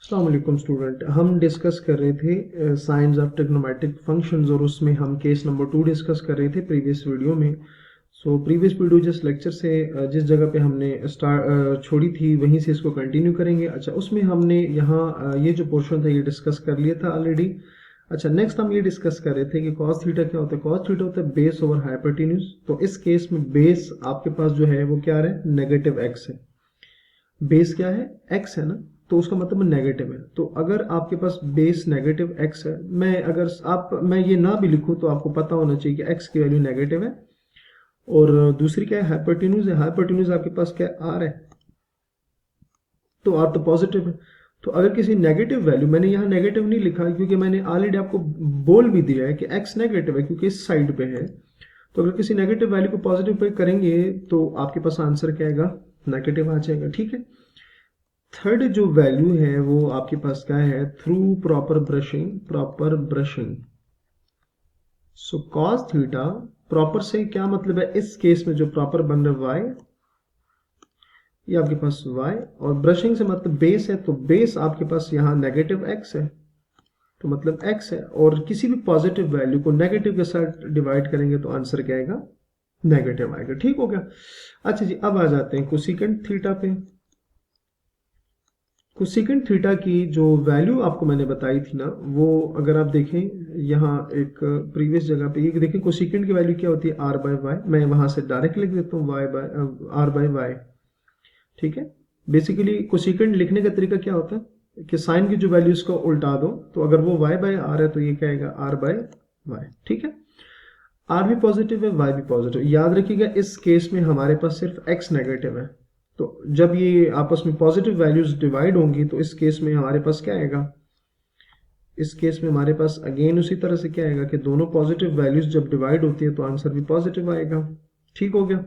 अस्सलाम वालेकुम स्टूडेंट, हम डिस्कस कर रहे थे साइंस ऑफ ट्रिग्नोमेट्रिक फंक्शंस और उसमें हम केस नंबर 2 डिस्कस कर रहे थे प्रीवियस वीडियो में। प्रीवियस वीडियो जिस लेक्चर से जिस जगह पे हमने छोड़ी थी वहीं से इसको कंटिन्यू करेंगे। अच्छा, उसमें हमने यहाँ ये जो पोर्शन था ये डिस्कस कर लिया था ऑलरेडी। अच्छा, नेक्स्ट हम ये डिस्कस कर रहे थे कि कॉस थीटा क्या होता है। कॉस थीटा होता है बेस ओवर हाइपोटेन्यूज। तो इस केस में बेस आपके पास जो है वो क्या आ रहा है, नेगेटिव एक्स है। बेस क्या है, एक्स है ना, तो उसका मतलब नेगेटिव है। तो अगर आपके पास बेस नेगेटिव एक्स है, मैं ये ना भी लिखूं तो आपको पता होना चाहिए कि एक्स की वैल्यू नेगेटिव है। और दूसरी क्या है, हाइपोटेन्यूज है। हाइपोटेन्यूज आपके पास क्या आर है, तो आर तो पॉजिटिव है। तो अगर किसी नेगेटिव वैल्यू, मैंने यहाँ नेगेटिव नहीं लिखा क्योंकि मैंने ऑलरेडी आपको बोल भी दिया है कि एक्स नेगेटिव है क्योंकि इस साइड पे है। तो अगर किसी नेगेटिव वैल्यू को पॉजिटिव पे करेंगे तो आपके पास आंसर क्या आएगा, नेगेटिव आ जाएगा। ठीक है। थर्ड जो वैल्यू है वो आपके पास क्या है, through proper brushing. So cos theta, proper से क्या मतलब है, इस केस में जो प्रॉपर बन रहा है वाई, ये आपके पास वाई, और ब्रशिंग से मतलब बेस है, तो बेस आपके पास यहाँ नेगेटिव एक्स है, तो मतलब एक्स है। और किसी भी पॉजिटिव वैल्यू को नेगेटिव के साथ डिवाइड करेंगे तो आंसर क्या आएगा, नेगेटिव आएगा। ठीक हो गया। अच्छा जी, अब आ जाते हैं कोसेकेंट थीटा पे। कोसेकेंट थीटा की जो वैल्यू आपको मैंने बताई थी ना, वो अगर आप देखें यहाँ एक प्रीवियस जगह पे, ये देखें कोसेकेंट की वैल्यू क्या होती है, आर बाय वाई। मैं वहां से डायरेक्ट लिख देता हूँ Y by R by Y. ठीक है। बेसिकली कोसेकेंट लिखने का तरीका क्या होता है कि साइन की जो वैल्यू इसको उल्टा दो, तो अगर वो वाई बाय आर है तो ये क्या आएगा, आर बाय वाई। ठीक है। आर भी पॉजिटिव है, वाई भी पॉजिटिव। याद रखिएगा इस केस में हमारे पास सिर्फ एक्स नेगेटिव है। तो जब ये आपस में पॉजिटिव वैल्यूज डिवाइड होंगी तो इस केस में हमारे पास क्या आएगा, इस केस में हमारे पास अगेन उसी तरह से क्या आएगा कि दोनों पॉजिटिव वैल्यूज जब डिवाइड होती है तो आंसर भी पॉजिटिव आएगा। ठीक हो गया।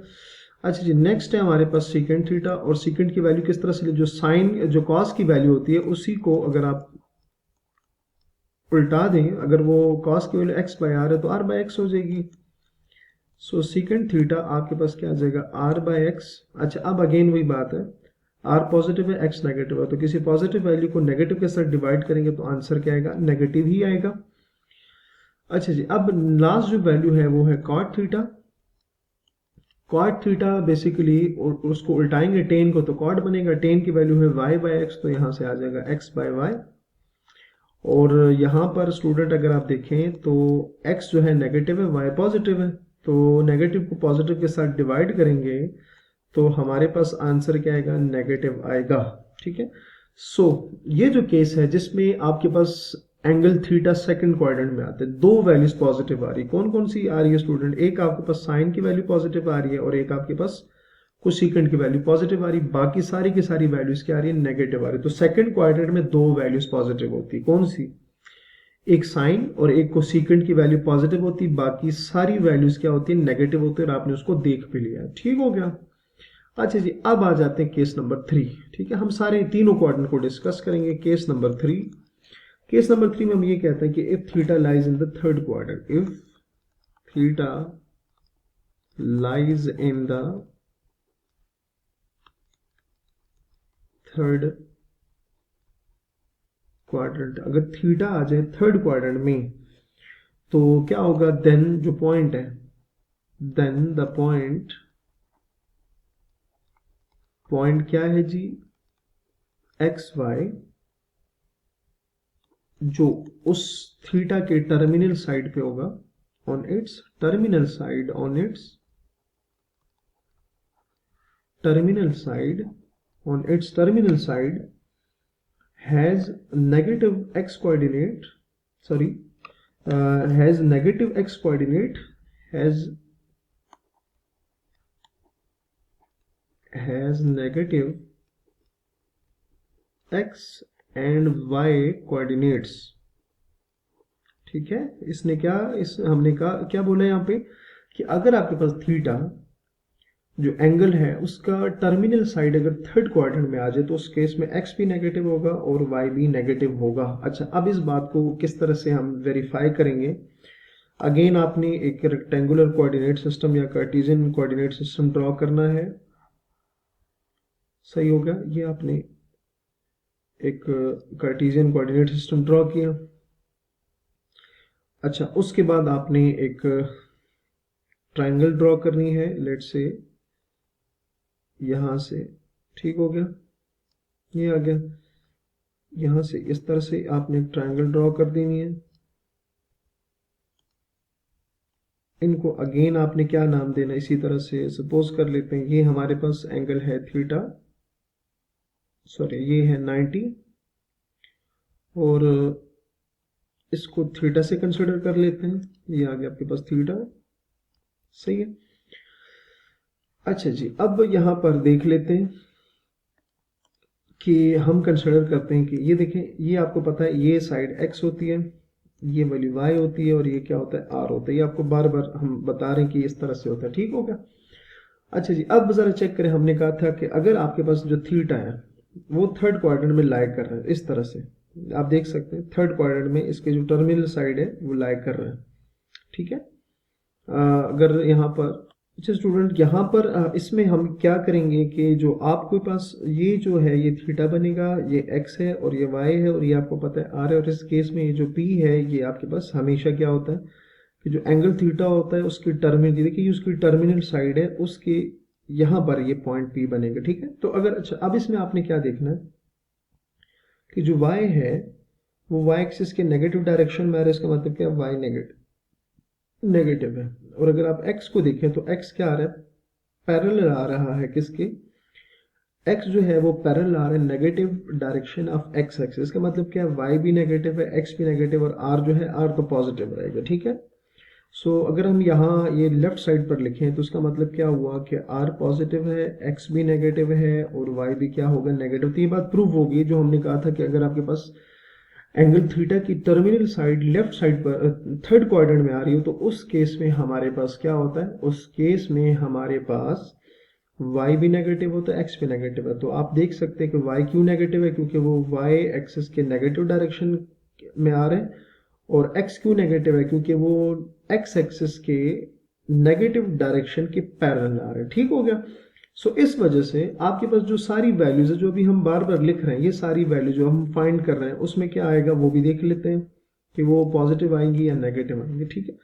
अच्छा जी, नेक्स्ट है हमारे पास सीकेंट थीटा। और सीकेंट की वैल्यू किस तरह से, जो साइन जो कॉस की वैल्यू होती है उसी को अगर आप उल्टा दें, अगर वो कॉस की वैल्यू एक्स बाय आर है तो आर बाय एक्स हो जाएगी। सो सीकेंट थीटा आपके पास क्या आ जाएगा, आर बाय एक्स। अच्छा, अब अगेन वही बात है, आर पॉजिटिव है, एक्स नेगेटिव है, तो किसी पॉजिटिव वैल्यू को नेगेटिव के साथ डिवाइड करेंगे तो आंसर क्या आएगा, नेगेटिव ही आएगा। अच्छा जी, अब लास्ट जो वैल्यू है वो है cot theta. Cot theta basically उसको उल्टाएंगे टेन को तो कॉट बनेगा। टेन की वैल्यू है वाई बाय एक्स, तो यहां से आ जाएगा एक्स बाय वाई। और यहाँ पर स्टूडेंट अगर आप देखें तो x जो है नेगेटिव है, y पॉजिटिव है, तो नेगेटिव को पॉजिटिव के साथ डिवाइड करेंगे तो हमारे पास आंसर क्या आएगा, नेगेटिव आएगा। ठीक है। ये जो केस है जिसमें आपके पास एंगल थीटा सेकंड क्वाड्रेंट में आते हैं, दो वैल्यूज पॉजिटिव आ रही, कौन कौन सी आ रही है स्टूडेंट, एक आपके पास साइन की वैल्यू पॉजिटिव आ रही है और एक आपके पास कोसेकेंट की वैल्यू पॉजिटिव आ रही, बाकी सारी की सारी वैल्यूज क्या आ रही है, नेगेटिव आ रही। तो सेकंड क्वाड्रेंट में दो वैल्यूज पॉजिटिव होती, कौन सी, एक साइन और एक कोसेकेंट की वैल्यू पॉजिटिव होती, बाकी सारी वैल्यूज क्या होती है, नेगेटिव होती है, और आपने उसको देख भी लिया। ठीक हो गया। अच्छा जी, अब आ जाते हैं केस नंबर 3। ठीक है, हम सारे तीनों क्वाड्रेंट को डिस्कस करेंगे। केस नंबर 3, केस नंबर 3 में हम ये कहते हैं कि if theta lies in the third quadrant, if theta lies in the third quadrant, अगर थीटा आ जाए थर्ड क्वाड्रेंट में तो क्या होगा, देन जो पॉइंट है, देन द पॉइंट क्या है जी, एक्स वाई, जो उस थीटा के टर्मिनल साइड पे होगा, on it's terminal side, on it's terminal side, on it's terminal side has negative x coordinate, sorry, has negative x coordinate, has negative x and y coordinates. ठीक है, इसने क्या, हमने कहा क्या बोला यहाँ पे कि अगर आपके पास थीटा जो एंगल है उसका टर्मिनल साइड अगर थर्ड क्वाड्रेंट में आ जाए तो उस केस में x भी नेगेटिव होगा और y भी नेगेटिव होगा। अच्छा, अब इस बात को किस तरह से हम वेरीफाई करेंगे, अगेन आपने एक रेक्टेंगुलर कोऑर्डिनेट सिस्टम या कार्टेशियन कोऑर्डिनेट सिस्टम ड्रॉ करना है। सही हो गया, ये आपने एक कार्टेशियन कोऑर्डिनेट सिस्टम ड्रॉ किया। अच्छा, उसके बाद आपने एक ट्रायंगल ड्रॉ करनी है, लेट से यहां से, ठीक हो गया, ये आ गया। यहां से इस तरह से आपने एक ट्रायंगल ड्रॉ कर देनी है। इनको अगेन आपने क्या नाम देना, इसी तरह से सपोज कर लेते हैं ये हमारे पास एंगल है थीटा, सॉरी ये है 90, और इसको थीटा से कंसिडर कर लेते हैं। ये आ गया आपके पास थीटा, सही है। अच्छा जी, अब यहां पर देख लेते हैं कि हम कंसिडर करते हैं कि ये देखें, ये आपको पता है ये साइड x होती है, ये वाली y होती है, और ये क्या होता है r होता है। ये आपको बार बार हम बता रहे हैं कि इस तरह से होता है, ठीक हो गया। अच्छा जी, अब जरा चेक करें, हमने कहा था कि अगर आपके पास जो थीटा है वो थर्ड क्वाड्रेंट में लाई कर रहा है, इस तरह से आप देख सकते हैं थर्ड क्वाड्रेंट में इसके जो टर्मिनल साइड है वो लाई कर रहा है, ठीक है। अगर यहाँ पर, अच्छा स्टूडेंट, यहाँ पर इसमें हम क्या करेंगे कि जो आपके पास ये जो है ये थीटा बनेगा, ये x है और ये y है और ये आपको पता है r है, और इस केस में ये जो p है ये आपके पास हमेशा क्या होता है कि जो एंगल थीटा होता है उसकी टर्मिनल, देखिए उसकी टर्मिनल साइड है, उसके यहाँ पर ये पॉइंट p बनेगा, ठीक है। तो अगर, अच्छा अब इसमें आपने क्या देखना है कि जो y है वो y एक्सिस के नेगेटिव डायरेक्शन में आ रहा है, इसका मतलब क्या, y नेगेटिव है। और अगर आप x को देखें तो x क्या आ रहा है, पैरेलल आ रहा है किसके, x जो है वो पैरेलल आ रहा है negative direction of x axis. इसका मतलब क्या है, y भी नेगेटिव है, x भी नेगेटिव, और r जो है r तो पॉजिटिव रहेगा, ठीक है। सो अगर हम यहाँ ये लेफ्ट साइड पर लिखें तो इसका मतलब क्या हुआ कि r पॉजिटिव है, x भी नेगेटिव है और y भी क्या होगा, नेगेटिव। तो ये बात प्रूव होगी जो हमने कहा था कि अगर आपके पास एंगल थीटा की टर्मिनल साइड लेफ्ट साइड पर थर्ड क्वाड्रेंट में आ रही हो तो उस केस में हमारे पास क्या होता है, उस केस में हमारे पास y भी नेगेटिव होता है, x भी नेगेटिव है। तो आप देख सकते हैं कि y क्यों नेगेटिव है, क्योंकि वो y एक्सिस के नेगेटिव डायरेक्शन में आ रहे हैं, और x क्यों नेगेटिव है, क्योंकि वो x एक्सिस के नेगेटिव डायरेक्शन के पैरेलल आ रहे हैं, ठीक हो गया। सो इस वजह से आपके पास जो सारी वैल्यूज है जो अभी हम बार बार लिख रहे हैं, ये सारी वैल्यू जो हम फाइंड कर रहे हैं उसमें क्या आएगा वो भी देख लेते हैं कि वो पॉजिटिव आएंगी या नेगेटिव आएंगी, ठीक है।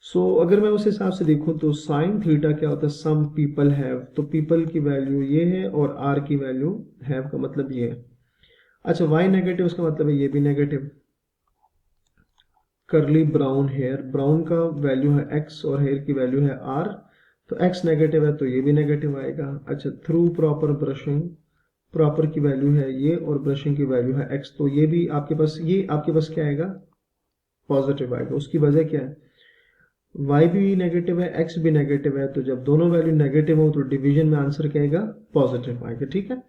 सो अगर मैं उस हिसाब से देखूं तो साइन थीटा क्या होता है, सम पीपल हैव, तो पीपल की वैल्यू ये है और आर की वैल्यू हैव का मतलब ये है। अच्छा, वाई नेगेटिव उसका मतलब है ये भी नेगेटिव। करली ब्राउन हेयर, ब्राउन का वैल्यू है एक्स और हेयर की वैल्यू है आर, तो एक्स नेगेटिव है तो ये भी नेगेटिव आएगा। अच्छा, थ्रू प्रॉपर ब्रशिंग, प्रॉपर की वैल्यू है ये और ब्रशिंग की वैल्यू है एक्स, तो ये भी आपके पास, ये आपके पास क्या आएगा, पॉजिटिव आएगा। उसकी वजह क्या है, y भी नेगेटिव है, x भी नेगेटिव है, तो जब दोनों वैल्यू नेगेटिव हो तो डिवीजन में आंसर क्या आएगा, पॉजिटिव आएगा, ठीक है।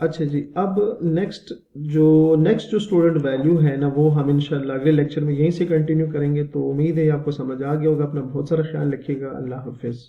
अच्छा जी, अब नेक्स्ट जो स्टूडेंट वैल्यू है ना वो हम इंशाल्लाह अगले लेक्चर में यहीं से कंटिन्यू करेंगे। तो उम्मीद है आपको समझ आ गया होगा। अपना बहुत सारा ख्याल रखिएगा। अल्लाह हाफिज़।